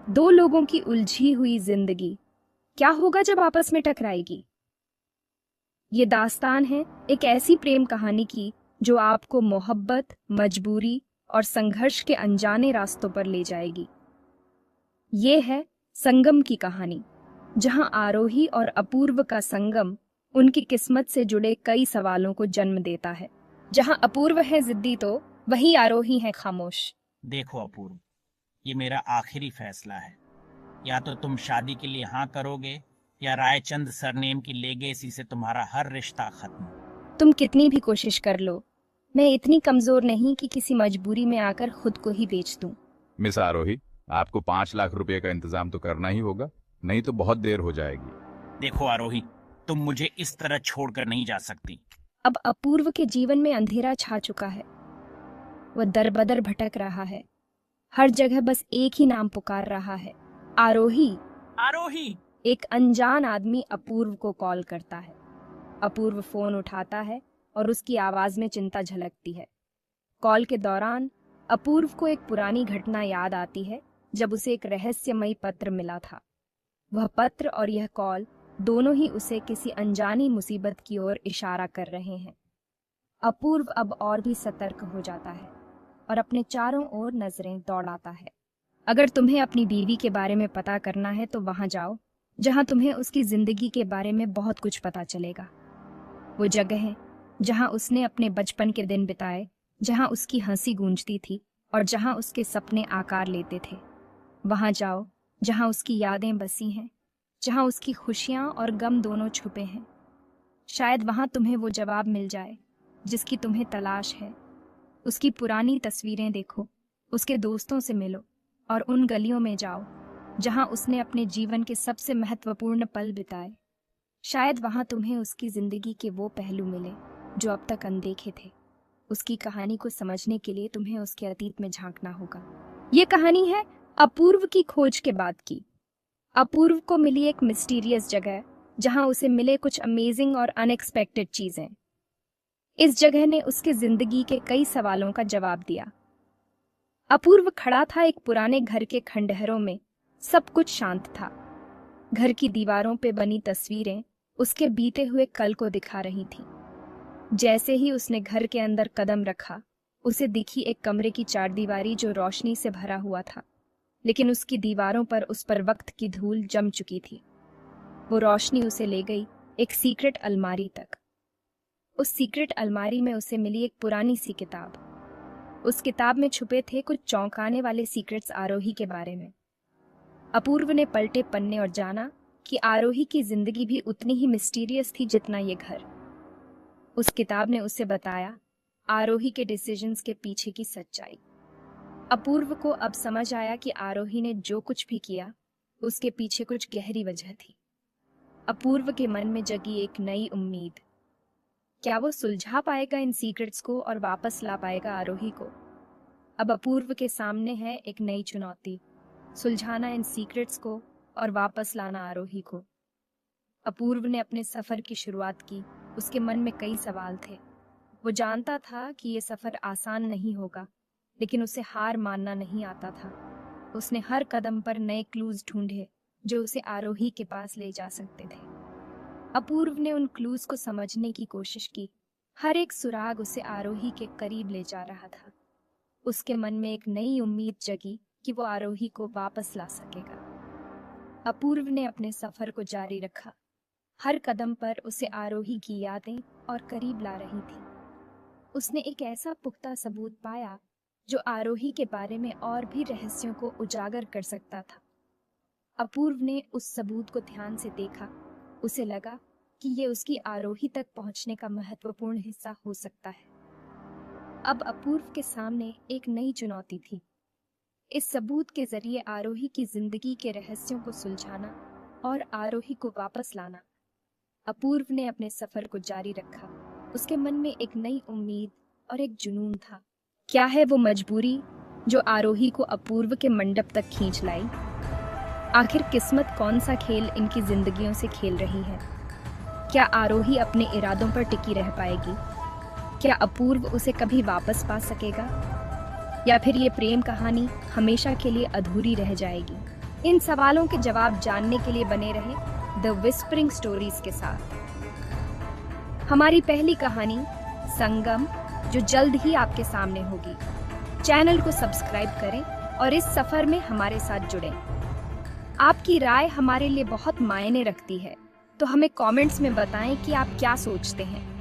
दो लोगों की उलझी हुई जिंदगी, क्या होगा जब आपस में टकराएगी। ये दास्तान है एक ऐसी प्रेम कहानी की जो आपको मोहब्बत, मजबूरी और संघर्ष के अनजाने रास्तों पर ले जाएगी। ये है संगम की कहानी, जहां आरोही और अपूर्व का संगम उनकी किस्मत से जुड़े कई सवालों को जन्म देता है। जहां अपूर्व है जिद्दी तो वहीं आरोही है खामोश। देखो अपूर्व, ये मेरा आखिरी फैसला है। या तो तुम शादी के लिए हाँ करोगे या रायचंद सरनेम की लेगेसी से तुम्हारा हर रिश्ता खत्म। तुम कितनी भी कोशिश कर लो, मैं इतनी कमजोर नहीं कि किसी मजबूरी में आकर खुद को ही बेच दूं। मिस आरोही, आपको 5 लाख रुपए का इंतजाम तो करना ही होगा, नहीं तो बहुत देर हो जाएगी। देखो आरोही, तुम मुझे इस तरह छोड़कर नहीं जा सकती। अब अपूर्व के जीवन में अंधेरा छा चुका है। वह दरबदर भटक रहा है, हर जगह बस एक ही नाम पुकार रहा है, आरोही। आरोही! एक अनजान आदमी अपूर्व को कॉल करता है। अपूर्व फोन उठाता है और उसकी आवाज में चिंता झलकती है। कॉल के दौरान अपूर्व को एक पुरानी घटना याद आती है जब उसे एक रहस्यमयी पत्र मिला था। वह पत्र और यह कॉल दोनों ही उसे किसी अनजानी मुसीबत की ओर इशारा कर रहे हैं। अपूर्व अब और भी सतर्क हो जाता है और अपने चारों ओर नजरें दौड़ाता है। अगर तुम्हें अपनी बीवी के बारे में पता करना है तो वहां जाओ जहां तुम्हें उसकी जिंदगी के बारे में बहुत कुछ पता चलेगा। वो जगह है जहां उसने अपने बचपन के दिन बिताए, जहां उसकी हंसी गूंजती थी और जहां उसके सपने आकार लेते थे। वहां जाओ जहां उसकी यादें बसी हैं, जहां उसकी खुशियां और गम दोनों छुपे हैं। शायद वहां तुम्हें वो जवाब मिल जाए जिसकी तुम्हें तलाश है। उसकी पुरानी तस्वीरें देखो, उसके दोस्तों से मिलो और उन गलियों में जाओ जहां उसने अपने जीवन के सबसे महत्वपूर्ण पल बिताए। शायद वहां तुम्हें उसकी जिंदगी के वो पहलू मिले जो अब तक अनदेखे थे। उसकी कहानी को समझने के लिए तुम्हें उसके अतीत में झांकना होगा। ये कहानी है अपूर्व की खोज के बाद की। अपूर्व को मिली एक मिस्टीरियस जगह जहां उसे मिले कुछ अमेजिंग और अनएक्सपेक्टेड चीजें। इस जगह ने उसके जिंदगी के कई सवालों का जवाब दिया। अपूर्व खड़ा था एक पुराने घर के खंडहरों में। सब कुछ शांत था। घर की दीवारों पे बनी तस्वीरें उसके बीते हुए कल को दिखा रही थीं। जैसे ही उसने घर के अंदर कदम रखा, उसे दिखी एक कमरे की चारदीवारी जो रोशनी से भरा हुआ था, लेकिन उसकी दीवारों पर उस पर वक्त की धूल जम चुकी थी। वो रोशनी उसे ले गई एक सीक्रेट अलमारी तक। उस सीक्रेट अलमारी में उसे मिली एक पुरानी सी किताब। उस किताब में छुपे थे कुछ चौंकाने वाले सीक्रेट्स आरोही के बारे में। अपूर्व ने पलटे पन्ने और जाना कि आरोही की जिंदगी भी उतनी ही मिस्टीरियस थी जितना ये घर। उस किताब ने उसे बताया आरोही के डिसीजंस के पीछे की सच्चाई। अपूर्व को अब समझ आया कि आरोही ने जो कुछ भी किया उसके पीछे कुछ गहरी वजह थी। अपूर्व के मन में जगी एक नई उम्मीद। क्या वो सुलझा पाएगा इन सीक्रेट्स को और वापस ला पाएगा आरोही को? अब अपूर्व के सामने है एक नई चुनौती, सुलझाना इन सीक्रेट्स को और वापस लाना आरोही को। अपूर्व ने अपने सफर की शुरुआत की। उसके मन में कई सवाल थे। वो जानता था कि ये सफर आसान नहीं होगा, लेकिन उसे हार मानना नहीं आता था। उसने हर कदम पर नए क्लूज ढूंढे जो उसे आरोही के पास ले जा सकते थे। अपूर्व ने उन क्लूज को समझने की कोशिश की। हर एक सुराग उसे आरोही के करीब ले जा रहा था। उसके मन में एक नई उम्मीद जगी कि वो आरोही को वापस ला सकेगा। अपूर्व ने अपने सफर को जारी रखा। हर कदम पर उसे आरोही की यादें और करीब ला रही थी। उसने एक ऐसा पुख्ता सबूत पाया जो आरोही के बारे में और भी रहस्यों को उजागर कर सकता था। अपूर्व ने उस सबूत को ध्यान से देखा। उसे लगा कि ये उसकी आरोही तक पहुंचने का महत्वपूर्ण हिस्सा हो सकता है। अब अपूर्व के सामने एक नई चुनौती थी। इस सबूत के जरिए आरोही की जिंदगी के रहस्यों को सुलझाना और आरोही को वापस लाना। अपूर्व ने अपने सफर को जारी रखा। उसके मन में एक नई उम्मीद और एक जुनून था। क्या है वो मजबूरी जो आरोही को अपूर्व के मंडप तक खींच लाई? आखिर किस्मत कौन सा खेल इनकी जिंदगियों से खेल रही है? क्या आरोही अपने इरादों पर टिकी रह पाएगी? क्या अपूर्व उसे कभी वापस पा सकेगा? या फिर ये प्रेम कहानी हमेशा के लिए अधूरी रह जाएगी? इन सवालों के जवाब जानने के लिए बने रहे द विस्परिंग स्टोरीज के साथ। हमारी पहली कहानी संगम, जो जल्द ही आपके सामने होगी। चैनल को सब्सक्राइब करें और इस सफर में हमारे साथ जुड़ें। आपकी राय हमारे लिए बहुत मायने रखती है, तो हमें कमेंट्स में बताएं कि आप क्या सोचते हैं।